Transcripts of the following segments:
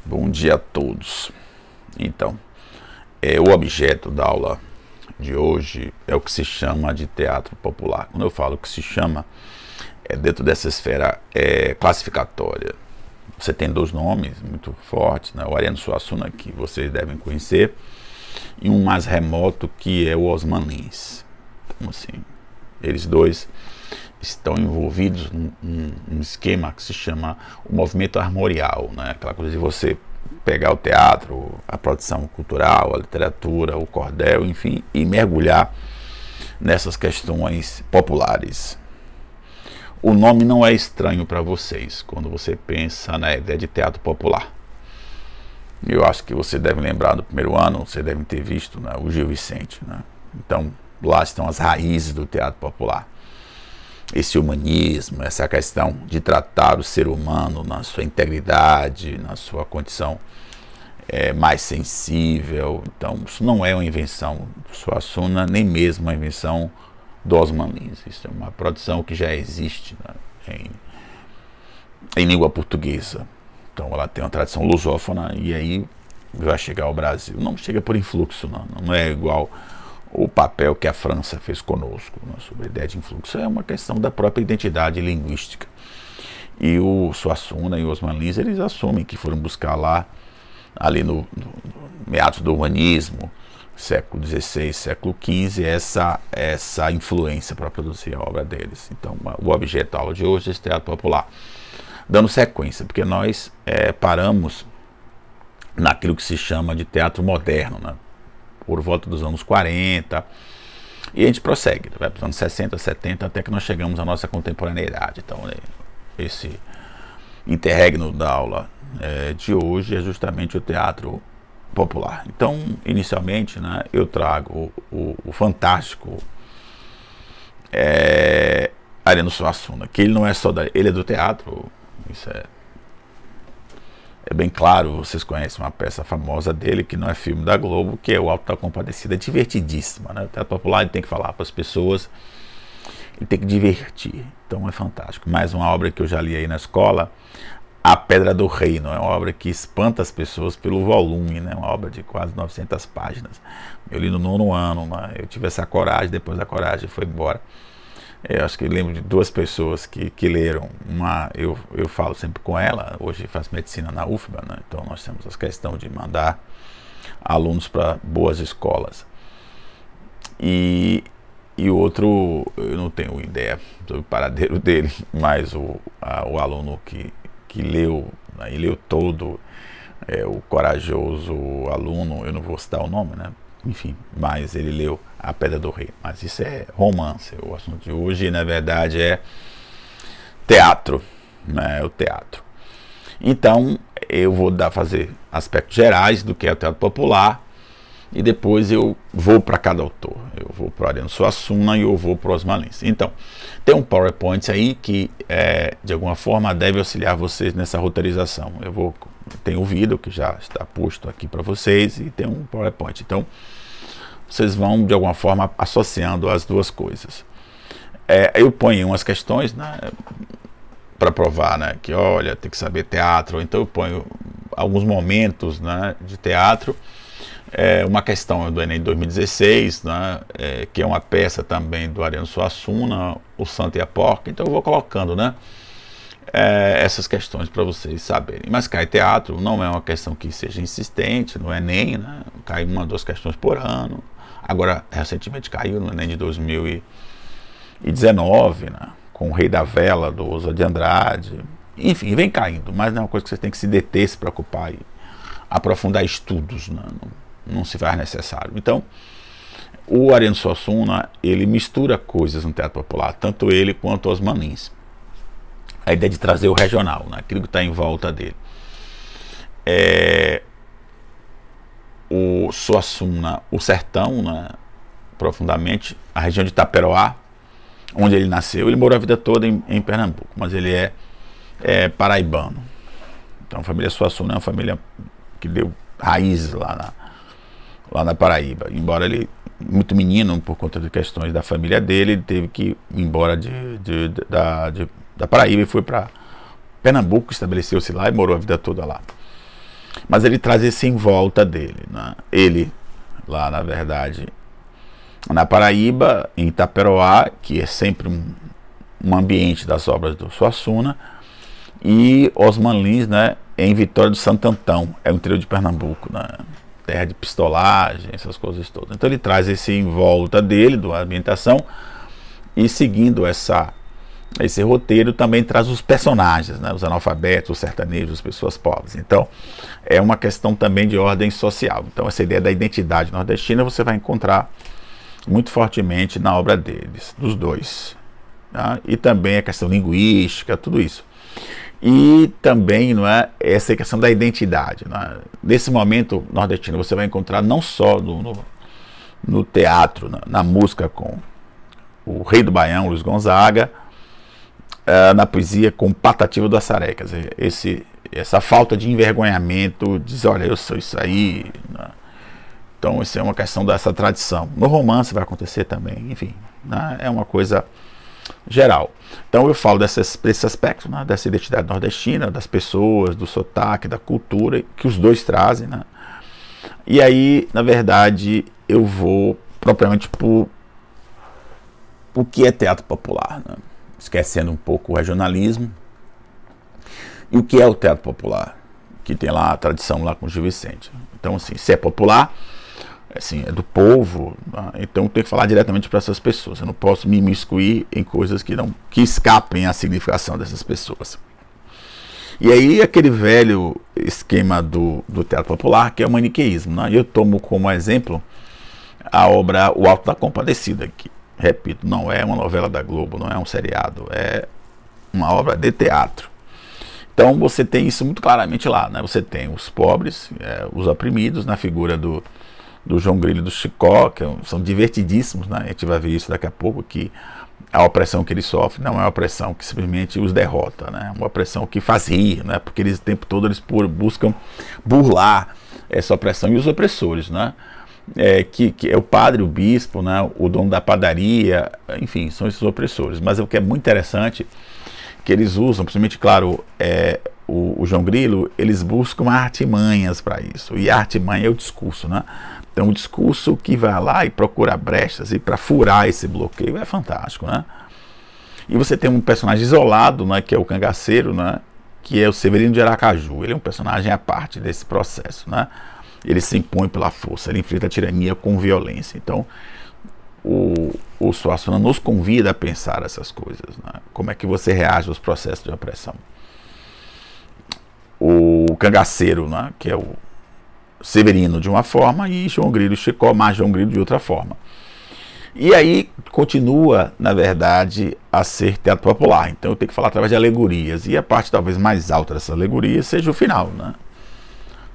Bom dia a todos. Então, o objeto da aula de hoje é o que se chama de teatro popular. Quando eu falo que se chama, é dentro dessa esfera classificatória. Você tem dois nomes muito fortes, né? O Ariano Suassuna, que vocês devem conhecer, e um mais remoto, que é o Osman Lins. Então, assim, eles dois estão envolvidos num esquema que se chama o movimento armorial, né? Aquela coisa de você pegar o teatro, a produção cultural, a literatura, o cordel, enfim, e mergulhar nessas questões populares. O nome não é estranho para vocês quando você pensa na ideia de teatro popular. Eu acho que você deve lembrar do primeiro ano, você deve ter visto, né, o Gil Vicente, né? Então, lá estão as raízes do teatro popular. Esse humanismo, essa questão de tratar o ser humano na sua integridade, na sua condição mais sensível. Então, isso não é uma invenção do Suassuna, nem mesmo uma invenção do Osman Lins. Isso é uma produção que já existe, né, em língua portuguesa. Então, ela tem uma tradição lusófona e aí vai chegar ao Brasil. Não chega por influxo, não é igual o papel que a França fez conosco, né, sobre a ideia de influxo. É uma questão da própria identidade linguística. E o Suassuna e o Osman Lins, eles assumem que foram buscar lá, ali no meados do humanismo, século XVI, século XV, essa influência para produzir a obra deles. Então, o objeto da aula de hoje é esse teatro popular. Dando sequência, porque nós paramos naquilo que se chama de teatro moderno, né, por volta dos anos 40, e a gente prossegue, vai para os anos 60, 70, até que nós chegamos à nossa contemporaneidade. Então, esse interregno da aula de hoje é justamente o teatro popular. Então, inicialmente, né, eu trago o fantástico Ariano Suassuna, que ele não é só ele é do teatro, isso é bem claro. Vocês conhecem uma peça famosa dele, que não é filme da Globo, que é o Alto da Compadecida. É divertidíssima, né? O teatro popular, ele tem que falar para as pessoas, ele tem que divertir. Então é fantástico. Mais uma obra que eu já li aí na escola, A Pedra do Reino. É uma obra que espanta as pessoas pelo volume, né? Uma obra de quase 900 páginas. Eu li no 9º ano, né? Eu tive essa coragem, depois a coragem foi embora. Eu acho que eu lembro de duas pessoas que leram. Uma, eu falo sempre com ela, hoje faz medicina na UFBA, né? Então nós temos a questão de mandar alunos para boas escolas. E o outro, eu não tenho ideia sobre o paradeiro dele, mas o aluno que leu, né, e leu todo, o corajoso aluno, eu não vou citar o nome, né? Enfim, mas ele leu A Pedra do Rei. Mas isso é romance. O assunto de hoje, na verdade, é teatro, né? O teatro. Então, eu vou fazer aspectos gerais do que é o teatro popular, e depois eu vou para cada autor. Eu vou para o Ariano Suassuna e eu vou para o Osman Lins. Então, tem um PowerPoint aí que, de alguma forma, deve auxiliar vocês nessa roteirização. Tem o vídeo que já está posto aqui para vocês e tem um PowerPoint. Então, vocês vão, de alguma forma, associando as duas coisas. Eu ponho umas questões, né, para provar, né, que, olha, tem que saber teatro. Então, eu ponho alguns momentos, né, de teatro. Uma questão do Enem de 2016, né, que é uma peça também do Ariano Suassuna, O Santo e a Porca. Então, eu vou colocando, né, essas questões para vocês saberem. Mas cai teatro não é uma questão que seja insistente no Enem, né? Cai 1 ou 2 questões por ano. Agora, recentemente caiu no Enem de 2019, né? Com o Rei da Vela, do Oswald de Andrade. Enfim, vem caindo, mas não é uma coisa que você tem que se deter, se preocupar e aprofundar estudos, né? Não se faz necessário. Então, o Ariano Suassuna, ele mistura coisas no teatro popular, tanto ele quanto os Osman Lins. A ideia de trazer o regional, né? Aquilo que está em volta dele. O Suassuna, o sertão, né? Profundamente, a região de Itaperoá, onde ele nasceu. Ele morou a vida toda em Pernambuco, mas ele é paraibano. Então, a família Suassuna é uma família que deu raízes lá na Paraíba. Embora ele, muito menino, por conta de questões da família dele, ele teve que ir embora da Paraíba e foi para Pernambuco, estabeleceu-se lá e morou a vida toda lá. mas ele traz isso em volta dele, né? Ele, lá na verdade, na Paraíba, em Itaperoá, que é sempre um ambiente das obras do Suassuna, e Osman Lins, né, em Vitória do Santo Antão, é o interior de Pernambuco, né, terra de pistolagem, essas coisas todas. Então ele traz esse em volta dele, da ambientação, e seguindo esse roteiro também traz os personagens, né, os analfabetos, os sertanejos, as pessoas pobres. Então é uma questão também de ordem social. Então essa ideia da identidade nordestina você vai encontrar muito fortemente na obra deles, dos dois, tá? E também a questão linguística, tudo isso. E também, não é, essa questão da identidade, né? Nesse momento nordestino você vai encontrar não só no teatro, na música com o Rei do Baião, Luiz Gonzaga, na poesia com Patativa do Assaré, quer dizer, essa falta de envergonhamento, diz, olha, eu sou isso aí, né? Então isso é uma questão dessa tradição. No romance vai acontecer também, enfim, né? É uma coisa geral. Então eu falo desse aspecto, né? Dessa identidade nordestina, das pessoas, do sotaque, da cultura, que os dois trazem, né? E aí, na verdade, eu vou propriamente por o que é teatro popular, né? Esquecendo um pouco o regionalismo. E o que é o teatro popular? Que tem lá a tradição lá com o Gil Vicente. Então, assim, se é popular, assim, é do povo, né? Então tem que falar diretamente para essas pessoas. Eu não posso me imiscuir em coisas que escapem à significação dessas pessoas. E aí aquele velho esquema do teatro popular, que é o maniqueísmo, né? Eu tomo como exemplo a obra O Alto da Compadecida, que, repito, não é uma novela da Globo, não é um seriado, é uma obra de teatro. Então você tem isso muito claramente lá, né? Você tem os pobres, os oprimidos, na figura do João Grilo e do Chicó, que são divertidíssimos, né? A gente vai ver isso daqui a pouco, que a opressão que eles sofrem não é uma opressão que simplesmente os derrota, né? É uma opressão que faz rir, né? Porque eles o tempo todo eles buscam burlar essa opressão. E os opressores, né? Que é o padre, o bispo, né? O dono da padaria, enfim, são esses opressores. Mas o que é muito interessante, que eles usam, principalmente, claro, o João Grilo, eles buscam artimanhas para isso. E a artimanha é o discurso, né? Então o discurso que vai lá e procura brechas e para furar esse bloqueio é fantástico, né? E você tem um personagem isolado, né, que é o cangaceiro, né, que é o Severino de Aracaju. Ele é um personagem à parte desse processo, né? Ele se impõe pela força, ele enfrenta a tirania com violência. Então o Suassuna nos convida a pensar essas coisas, né? Como é que você reage aos processos de opressão. O cangaceiro, né, que é o Severino de uma forma e João Grilo e Chicó, mais João Grilo de outra forma. E aí continua, na verdade, a ser teatro popular. Então eu tenho que falar através de alegorias. E a parte talvez mais alta dessas alegorias seja o final, né?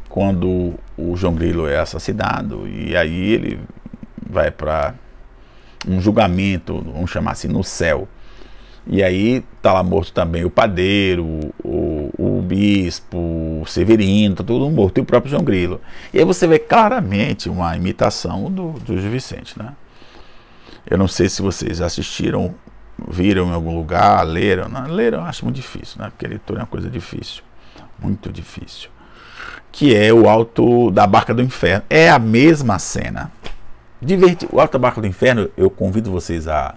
Quando o João Grilo é assassinado e aí ele vai para um julgamento, vamos chamar assim, no céu. E aí está lá morto também o padeiro, o bispo, o Severino, está todo mundo morto, e o próprio João Grilo. E aí você vê claramente uma imitação do Gil Vicente, né? Eu não sei se vocês assistiram, viram em algum lugar, leram. Não, leram eu acho muito difícil, né? Porque leitura é uma coisa difícil, muito difícil. Que é o Alto da Barca do Inferno. É a mesma cena. O Alto da Barca do Inferno, eu convido vocês a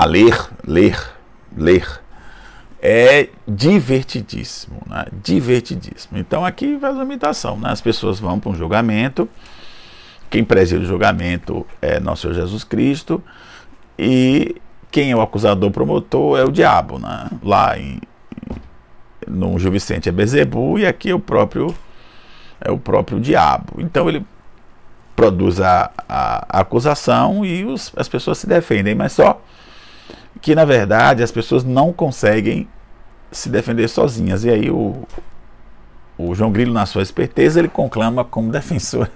ler. É divertidíssimo, né? Divertidíssimo. Então aqui faz uma imitação, né? As pessoas vão para um julgamento, quem preside o julgamento é Nosso Senhor Jesus Cristo, e quem é o acusador promotor é o diabo, né? Lá no Gil Vicente é Bezebu, e aqui é o próprio diabo. Então ele produz a acusação e as pessoas se defendem, mas só que na verdade as pessoas não conseguem se defender sozinhas. E aí o João Grilo, na sua esperteza, ele conclama como defensora,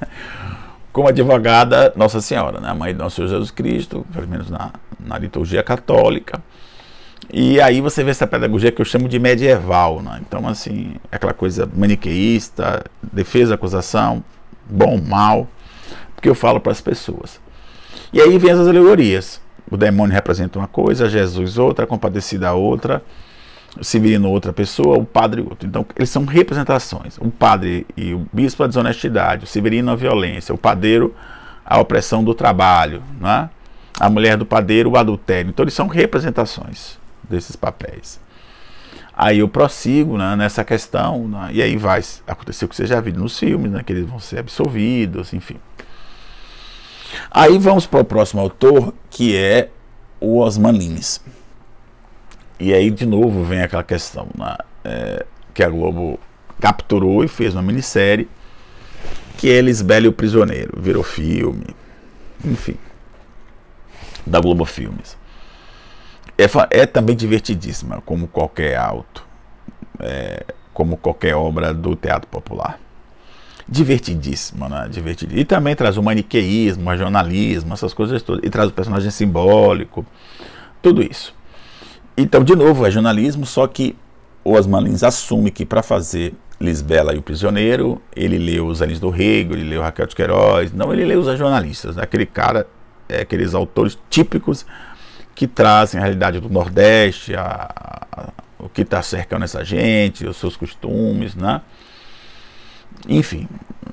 como advogada, Nossa Senhora, né? A mãe de Nosso Senhor Jesus Cristo, pelo menos na liturgia católica. E aí você vê essa pedagogia que eu chamo de medieval, né? Então, assim, é aquela coisa maniqueísta, defesa, acusação, bom, mal, porque eu falo para as pessoas. E aí vem as alegorias. O demônio representa uma coisa, Jesus outra, a compadecida outra, o Severino outra pessoa, o padre outro. Então eles são representações. O padre e o bispo a desonestidade, o Severino a violência, o padeiro a opressão do trabalho, né? A mulher do padeiro o adultério. Então eles são representações desses papéis. Aí eu prossigo, né, nessa questão, né, e aí vai acontecer o que você já viu nos filmes, né, que eles vão ser absolvidos, enfim. Aí vamos para o próximo autor, que é o Osman Lins. E aí de novo vem aquela questão, né, que a Globo capturou e fez uma minissérie, que é Lisbela e o Prisioneiro, virou filme, enfim, da Globo Filmes. É também divertidíssima, como qualquer como qualquer obra do teatro popular. Divertidíssima, né? Divertidíssima. E também traz o maniqueísmo, o regionalismo, essas coisas todas. E traz o personagem simbólico, tudo isso. Então, de novo, é jornalismo, só que o Osman Lins assume que para fazer Lisbela e o Prisioneiro, ele leu os Elis do Rego, ele leu Raquel de Queiroz, não, ele leu os jornalistas, né? Aquele cara, aqueles autores típicos que trazem a realidade do Nordeste, o que está cercando essa gente, os seus costumes, né? Enfim,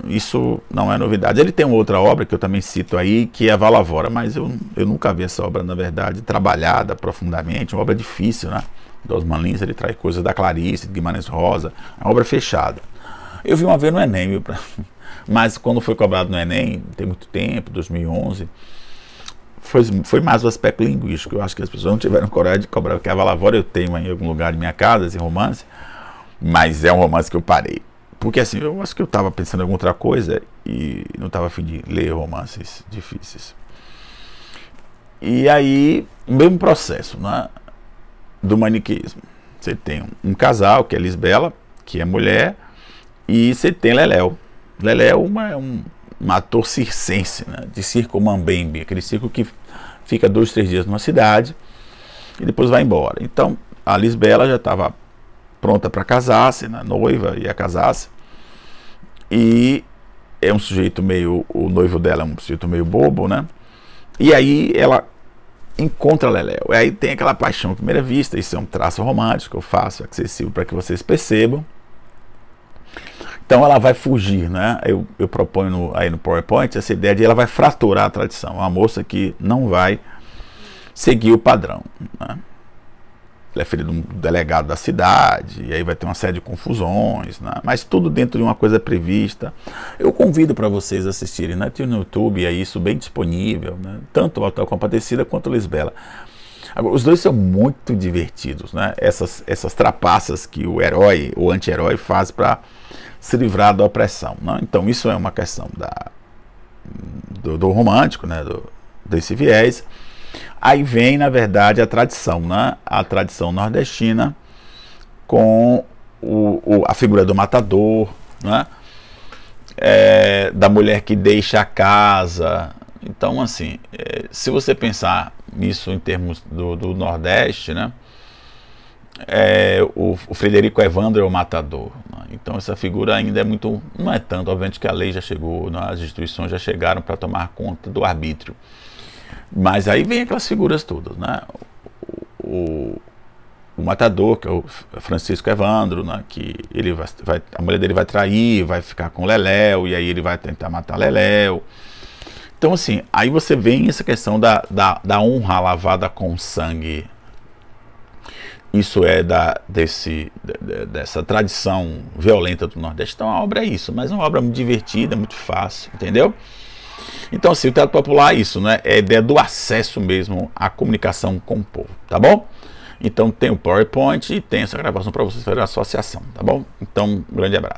isso não é novidade. Ele tem uma outra obra que eu também cito aí, que é a Valavora, mas eu nunca vi essa obra, na verdade, trabalhada profundamente, uma obra difícil, né? Do Osman Lins, ele traz coisas da Clarice, de Guimarães Rosa, uma obra fechada. Eu vi uma vez no Enem, mas quando foi cobrado no Enem, tem muito tempo, 2011, foi mais o aspecto linguístico. Eu acho que as pessoas não tiveram coragem de cobrar, porque a Valavora eu tenho em algum lugar de minha casa, esse romance, mas é um romance que eu parei. Porque assim, eu acho que eu estava pensando em alguma outra coisa e não estava a fim de ler romances difíceis. E aí, o mesmo processo, né, do maniqueísmo. Você tem casal, que é Lisbela, que é mulher, e você tem Leléu. Leléu é um ator circense, né, de circo mambembe, aquele circo que fica 2, 3 dias numa cidade e depois vai embora. Então, a Lisbela já estava pronta para casar-se, né, noiva, ia casar-se, e é um sujeito meio, o noivo dela é um sujeito meio bobo, né, e aí ela encontra Leléu, e aí tem aquela paixão à primeira vista. Isso é um traço romântico que eu faço, acessível para que vocês percebam. Então ela vai fugir, né? Eu proponho aí no PowerPoint essa ideia de ela vai fraturar a tradição, uma moça que não vai seguir o padrão, né? Ela é filha de um delegado da cidade, e aí vai ter uma série de confusões, né? Mas tudo dentro de uma coisa prevista. Eu convido para vocês assistirem, né? Tem no YouTube, é isso bem disponível, né? Tanto o Auto da Compadecida quanto o Lisbela. Agora, os dois são muito divertidos, né? Essas trapaças que o herói, o anti-herói faz para se livrar da opressão, né? Então isso é uma questão do romântico, né? Desse viés. Aí vem, na verdade, a tradição, né? A tradição nordestina com a figura do matador, né? Da mulher que deixa a casa. Então, assim, se você pensar nisso em termos do Nordeste, né? O Frederico Evandro é o matador, né? Então essa figura ainda é muito, não é tanto, obviamente que a lei já chegou, né? As instituições já chegaram para tomar conta do arbítrio. Mas aí vem aquelas figuras todas, né? O matador, que é o Francisco Evandro, né? Que ele a mulher dele vai trair, vai ficar com Leléu, e aí ele vai tentar matar Leléu. Então assim, aí você vem essa questão da honra lavada com sangue. Isso é dessa tradição violenta do Nordeste. Então a obra é isso, mas é uma obra muito divertida, muito fácil, entendeu? Então, assim, o teatro popular é isso, né? É a ideia do acesso mesmo à comunicação com o povo, tá bom? Então tem o PowerPoint e tem essa gravação para vocês fazerem a associação, tá bom? Então, um grande abraço.